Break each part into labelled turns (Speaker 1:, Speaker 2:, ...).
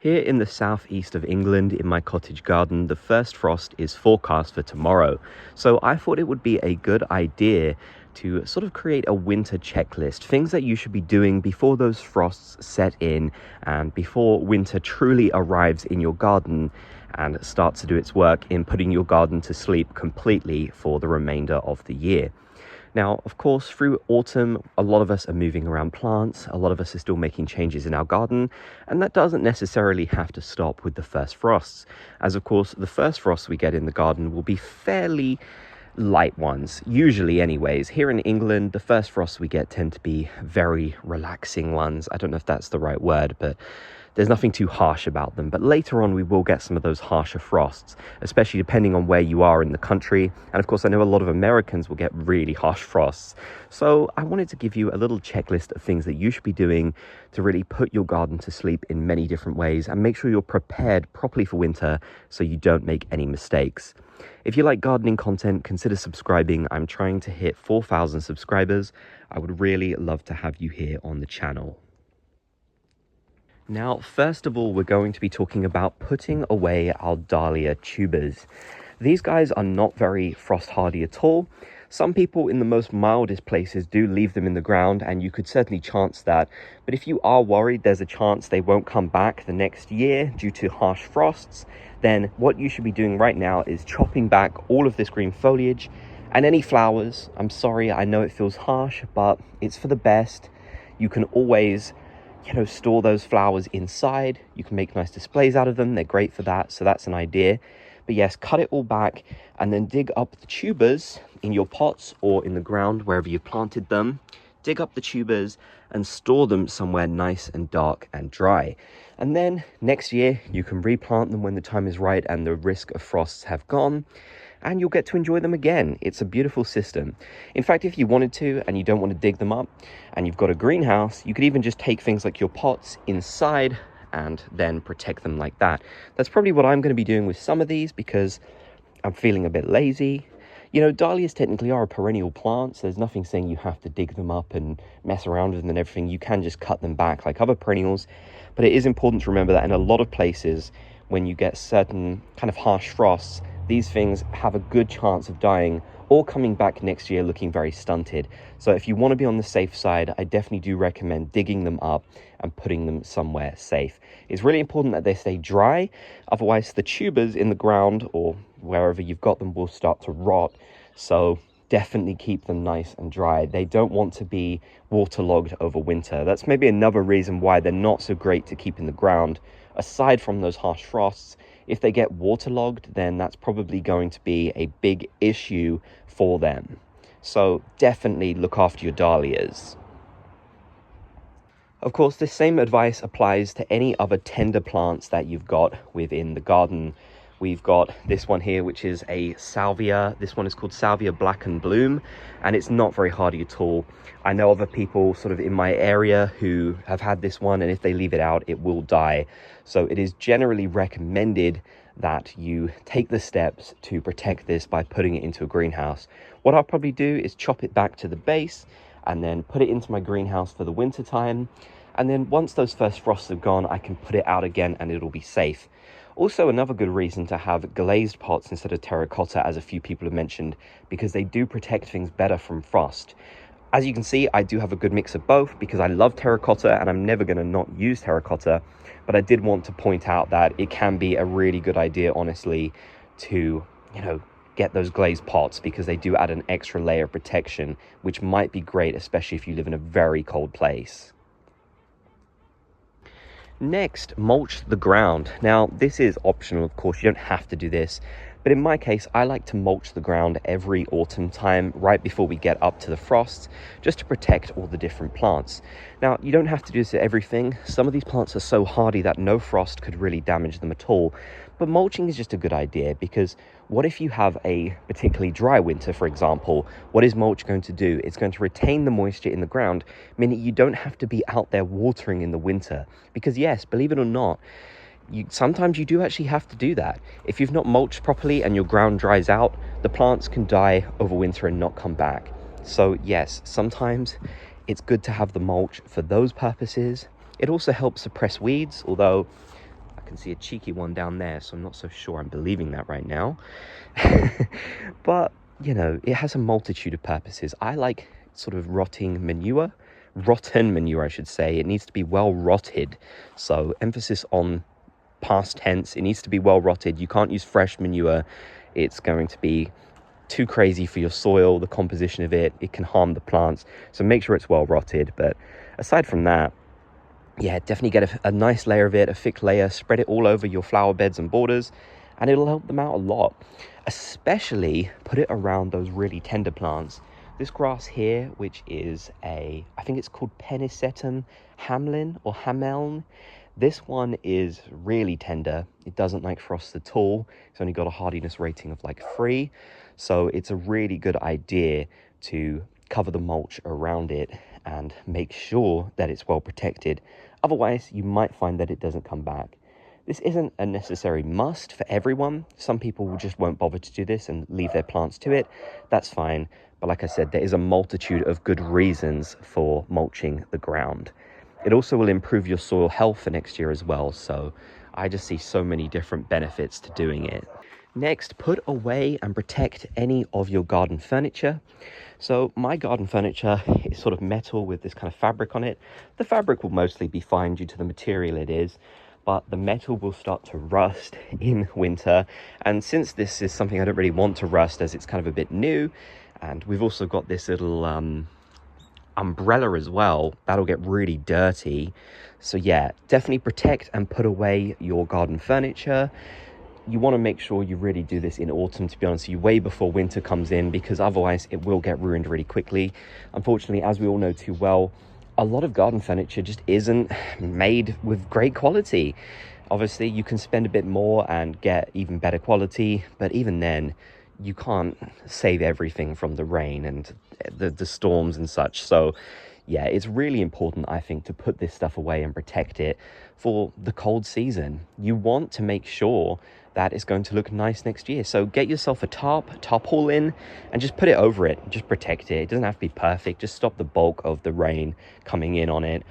Speaker 1: Here in the southeast of England, in my cottage garden, the first frost is forecast for tomorrow. So I thought it would be a good idea to sort of create a winter checklist, things that you should be doing before those frosts set in and before winter truly arrives in your garden and starts to do its work in putting your garden to sleep completely for the remainder of the year. Now, of course, through autumn, a lot of us are moving around plants, a lot of us are still making changes in our garden, and that doesn't necessarily have to stop with the first frosts, as of course, the first frosts we get in the garden will be fairly light ones, usually anyways. Here in England, the first frosts we get tend to be very relaxing ones. I don't know if that's the right word, but there's nothing too harsh about them. But later on, we will get some of those harsher frosts, especially depending on where you are in the country. And of course, I know a lot of Americans will get really harsh frosts. So I wanted to give you a little checklist of things that you should be doing to really put your garden to sleep in many different ways and make sure you're prepared properly for winter so you don't make any mistakes. If you like gardening content, consider subscribing. I'm trying to hit 4,000 subscribers. I would really love to have you here on the channel. Now, first of all, we're going to be talking about putting away our dahlia tubers. These guys are not very frost hardy at all. Some people in the most mildest places do leave them in the ground, and you could certainly chance that. But if you are worried there's a chance they won't come back the next year due to harsh frosts, then what you should be doing right now is chopping back all of this green foliage and any flowers. I'm sorry, I know it feels harsh, but it's for the best. You can always store those flowers inside. You can make nice displays out of them. They're great for that. So that's an idea. But yes, cut it all back and then dig up the tubers in your pots or in the ground, wherever you've planted them. Dig up the tubers and store them somewhere nice and dark and dry. And then next year, you can replant them when the time is right and the risk of frosts have gone, and you'll get to enjoy them again. It's a beautiful system. In fact, if you wanted to and you don't want to dig them up and you've got a greenhouse, you could even just take things like your pots inside and then protect them like that. That's probably what I'm going to be doing with some of these because I'm feeling a bit lazy. Dahlias technically are a perennial plant, so there's nothing saying you have to dig them up and mess around with them and everything. You can just cut them back like other perennials. But it is important to remember that in a lot of places, when you get certain kind of harsh frosts, these things have a good chance of dying or coming back next year looking very stunted. So if you want to be on the safe side, I definitely do recommend digging them up and putting them somewhere safe. It's really important that they stay dry, otherwise the tubers in the ground or wherever you've got them will start to rot. So definitely keep them nice and dry. They don't want to be waterlogged over winter. That's maybe another reason why they're not so great to keep in the ground. Aside from those harsh frosts, if they get waterlogged, then that's probably going to be a big issue for them. So definitely look after your dahlias. Of course, this same advice applies to any other tender plants that you've got within the garden. We've got this one here, which is a salvia. This one is called Salvia Black and Bloom, and it's not very hardy at all. I know other people sort of in my area who have had this one, and if they leave it out, it will die. So it is generally recommended that you take the steps to protect this by putting it into a greenhouse. What I'll probably do is chop it back to the base and then put it into my greenhouse for the winter time. And then once those first frosts have gone, I can put it out again and it'll be safe. Also, another good reason to have glazed pots instead of terracotta, as a few people have mentioned, because they do protect things better from frost. As you can see, I do have a good mix of both because I love terracotta and I'm never going to not use terracotta. But I did want to point out that it can be a really good idea, honestly, to, get those glazed pots because they do add an extra layer of protection, which might be great, especially if you live in a very cold place. Next, mulch the ground. Now, this is optional, of course, you don't have to do this, but in my case, I like to mulch the ground every autumn time, right before we get up to the frosts, just to protect all the different plants. Now, you don't have to do this to everything. Some of these plants are so hardy that no frost could really damage them at all, but mulching is just a good idea because what if you have a particularly dry winter, for example? What is mulch going to do? It's going to retain the moisture in the ground, meaning you don't have to be out there watering in the winter. Because yes, believe it or not, sometimes you do actually have to do that. If you've not mulched properly and your ground dries out, the plants can die over winter and not come back. So yes, sometimes it's good to have the mulch for those purposes. It also helps suppress weeds, although can see a cheeky one down there, so I'm not so sure I'm believing that right now. But, you know, it has a multitude of purposes. I like sort of rotten manure, I should say. It needs to be well rotted. So emphasis on past tense. It needs to be well rotted. You can't use fresh manure. It's going to be too crazy for your soil, the composition of it. It can harm the plants. So make sure it's well rotted. But aside from that, yeah, definitely get a nice layer of it, a thick layer, spread it all over your flower beds and borders, and it'll help them out a lot. Especially put it around those really tender plants. This grass here, which is I think it's called Pennisetum hamlin or hameln. This one is really tender. It doesn't like frost at all. It's only got a hardiness rating of like 3. So it's a really good idea to cover the mulch around it and make sure that it's well protected. Otherwise, you might find that it doesn't come back. This isn't a necessary must for everyone. Some people just won't bother to do this and leave their plants to it. That's fine. But like I said, there is a multitude of good reasons for mulching the ground. It also will improve your soil health for next year as well. So I just see so many different benefits to doing it. Next, put away and protect any of your garden furniture. So my garden furniture is sort of metal with this kind of fabric on it. The fabric will mostly be fine due to the material it is, but the metal will start to rust in winter. And since this is something I don't really want to rust, as it's kind of a bit new, and we've also got this little umbrella as well, that'll get really dirty. So yeah, definitely protect and put away your garden furniture. You want to make sure you really do this in autumn, to be honest with you, way before winter comes in, because otherwise it will get ruined really quickly. Unfortunately, as we all know too well, a lot of garden furniture just isn't made with great quality. Obviously, you can spend a bit more and get even better quality, but even then, you can't save everything from the rain and the storms and such. So yeah, it's really important, I think, to put this stuff away and protect it for the cold season. You want to make sure that it's going to look nice next year. So get yourself a tarpaulin, and just put it over it. Just protect it. It doesn't have to be perfect. Just stop the bulk of the rain coming in on it.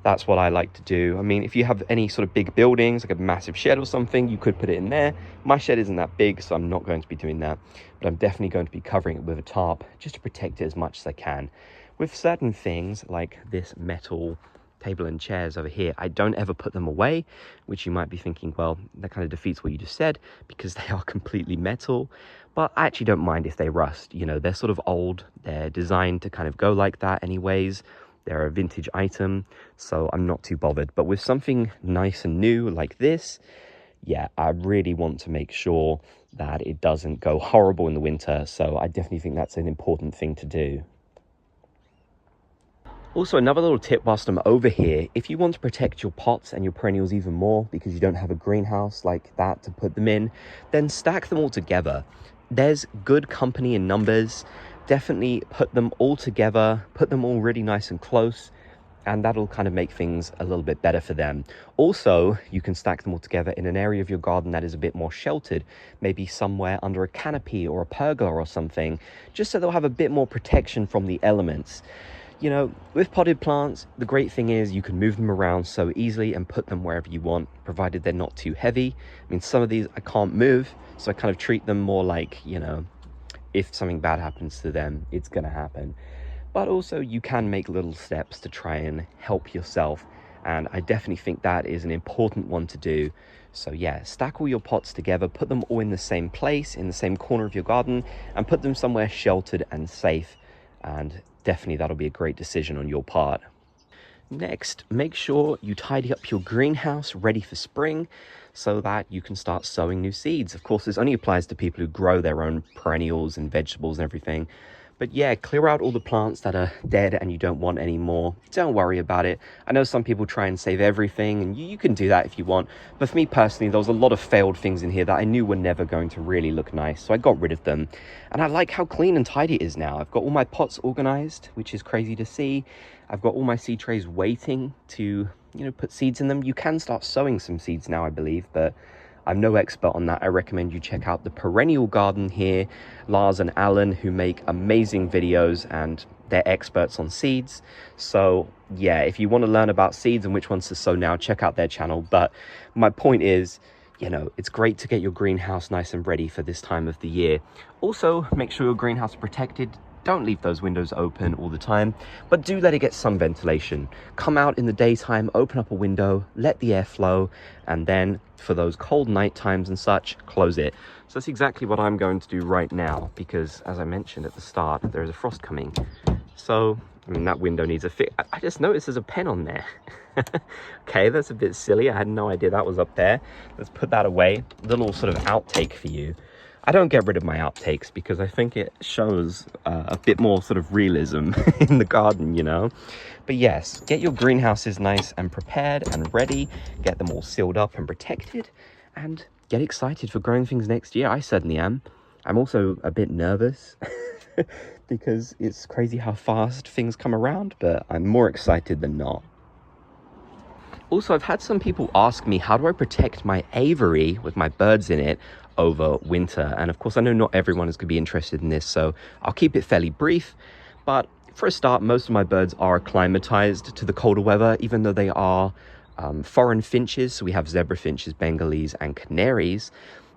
Speaker 1: That's what I like to do. I mean, if you have any sort of big buildings, like a massive shed or something, you could put it in there. My shed isn't that big, so I'm not going to be doing that. But I'm definitely going to be covering it with a tarp, just to protect it as much as I can. With certain things, like this metal table and chairs over here, I don't ever put them away, which you might be thinking, well, that kind of defeats what you just said, because they are completely metal. But I actually don't mind if they rust. You know, they're sort of old. They're designed to kind of go like that anyways. They're a vintage item, so I'm not too bothered. But with something nice and new like this, yeah, I really want to make sure that it doesn't go horrible in the winter. So I definitely think that's an important thing to do. Also, another little tip whilst I'm over here, if you want to protect your pots and your perennials even more because you don't have a greenhouse like that to put them in, then stack them all together. There's good company in numbers. Definitely put them all together, put them all really nice and close, and that'll kind of make things a little bit better for them. Also, you can stack them all together in an area of your garden that is a bit more sheltered, maybe somewhere under a canopy or a pergola or something, just so they'll have a bit more protection from the elements. You know, with potted plants, the great thing is you can move them around so easily and put them wherever you want, provided they're not too heavy. I mean, some of these I can't move, so I kind of treat them more like, you know, if something bad happens to them, it's going to happen. But also you can make little steps to try and help yourself. And I definitely think that is an important one to do. So yeah, stack all your pots together, put them all in the same place, in the same corner of your garden, and put them somewhere sheltered and safe. And definitely that'll be a great decision on your part. Next, make sure you tidy up your greenhouse ready for spring so that you can start sowing new seeds. Of course, this only applies to people who grow their own perennials and vegetables and everything. But yeah, clear out all the plants that are dead and you don't want anymore. Don't worry about it. I know some people try and save everything, and you can do that if you want. But for me personally, there was a lot of failed things in here that I knew were never going to really look nice. So I got rid of them. And I like how clean and tidy it is now. I've got all my pots organized, which is crazy to see. I've got all my seed trays waiting to, you know, put seeds in them. You can start sowing some seeds now, I believe, but I'm no expert on that. I recommend you check out the Perennial garden here, Lars and Alan, who make amazing videos, and They're experts on seeds. So yeah, if you want to learn about seeds and which ones to sow now, check out their channel. But my point is, you know, it's great to get your greenhouse nice and ready for this time of the year. Also, make sure your greenhouse is protected. Don't leave those windows open all the time, but do let it get some ventilation. Come out in the daytime, open up a window, let the air flow, and then for those cold night times and such, close it. So that's exactly what I'm going to do right now, because as I mentioned at the start, there is a frost coming. So, I mean, that window needs a fix. I just noticed there's a pen on there. Okay, that's a bit silly. I had no idea that was up there. Let's put that away. Little sort of outtake for you. I don't get rid of my outtakes because I think it shows a bit more sort of realism in the garden, you know. But yes, get your greenhouses nice and prepared and ready. Get them all sealed up and protected, and get excited for growing things next year. I certainly am. I'm also a bit nervous because it's crazy how fast things come around, but I'm more excited than not. Also, I've had some people ask me, how do I protect my aviary with my birds in it over winter? And of course, I know not everyone is going to be interested in this, so I'll keep it fairly brief. But for a start, most of my birds are acclimatized to the colder weather, even though they are foreign finches. So we have zebra finches, Bengalese, and canaries.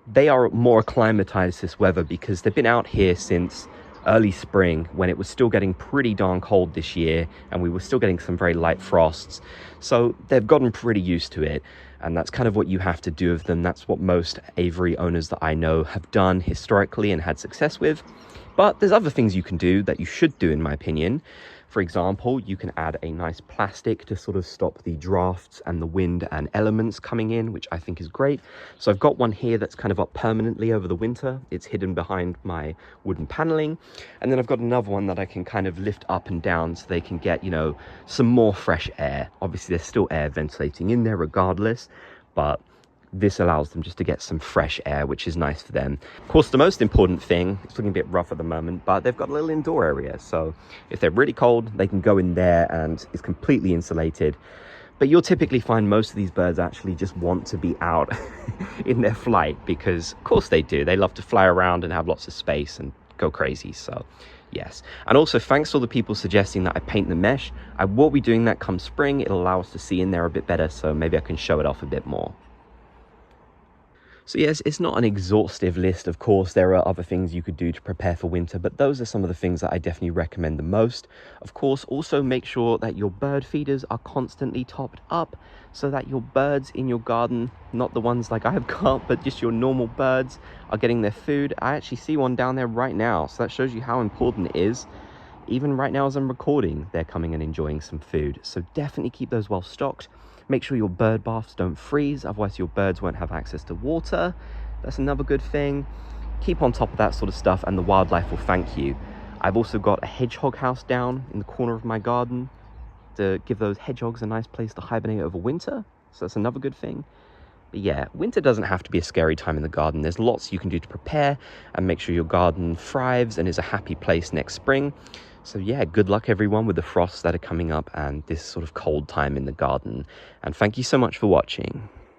Speaker 1: They are more acclimatized to this weather because they've been out here since early spring, when it was still getting pretty darn cold this year, and we were still getting some very light frosts. So they've gotten pretty used to it, and that's kind of what you have to do with them. That's what most aviary owners that I know have done historically and had success with. But there's other things you can do that you should do, in my opinion. For example, you can add a nice plastic to sort of stop the drafts and the wind and elements coming in, which I think is great. So I've got one here that's kind of up permanently over the winter. It's hidden behind my wooden paneling. And then I've got another one that I can kind of lift up and down so they can get, you know, some more fresh air. Obviously, there's still air ventilating in there regardless, but this allows them just to get some fresh air, which is nice for them. Of course, the most important thing, it's looking a bit rough at the moment, but they've got a little indoor area. So if they're really cold, they can go in there and it's completely insulated. But you'll typically find most of these birds actually just want to be out in their flight because, of course, they do. They love to fly around and have lots of space and go crazy. So yes. And also, thanks to all the people suggesting that I paint the mesh. I will be doing that come spring. It'll allow us to see in there a bit better, so maybe I can show it off a bit more. So yes, it's not an exhaustive list, of course. There are other things you could do to prepare for winter, but those are some of the things that I definitely recommend the most. Of course, also make sure that your bird feeders are constantly topped up so that your birds in your garden, not the ones like I've got, but just your normal birds, are getting their food. I actually see one down there right now, so that shows you how important it is. Even right now as I'm recording, they're coming and enjoying some food. So definitely keep those well stocked. Make sure your bird baths don't freeze, otherwise your birds won't have access to water. That's another good thing. Keep on top of that sort of stuff and the wildlife will thank you. I've also got a hedgehog house down in the corner of my garden to give those hedgehogs a nice place to hibernate over winter. So that's another good thing. But yeah, winter doesn't have to be a scary time in the garden. There's lots you can do to prepare and make sure your garden thrives and is a happy place next spring. So yeah, good luck everyone with the frosts that are coming up and this sort of cold time in the garden. And thank you so much for watching.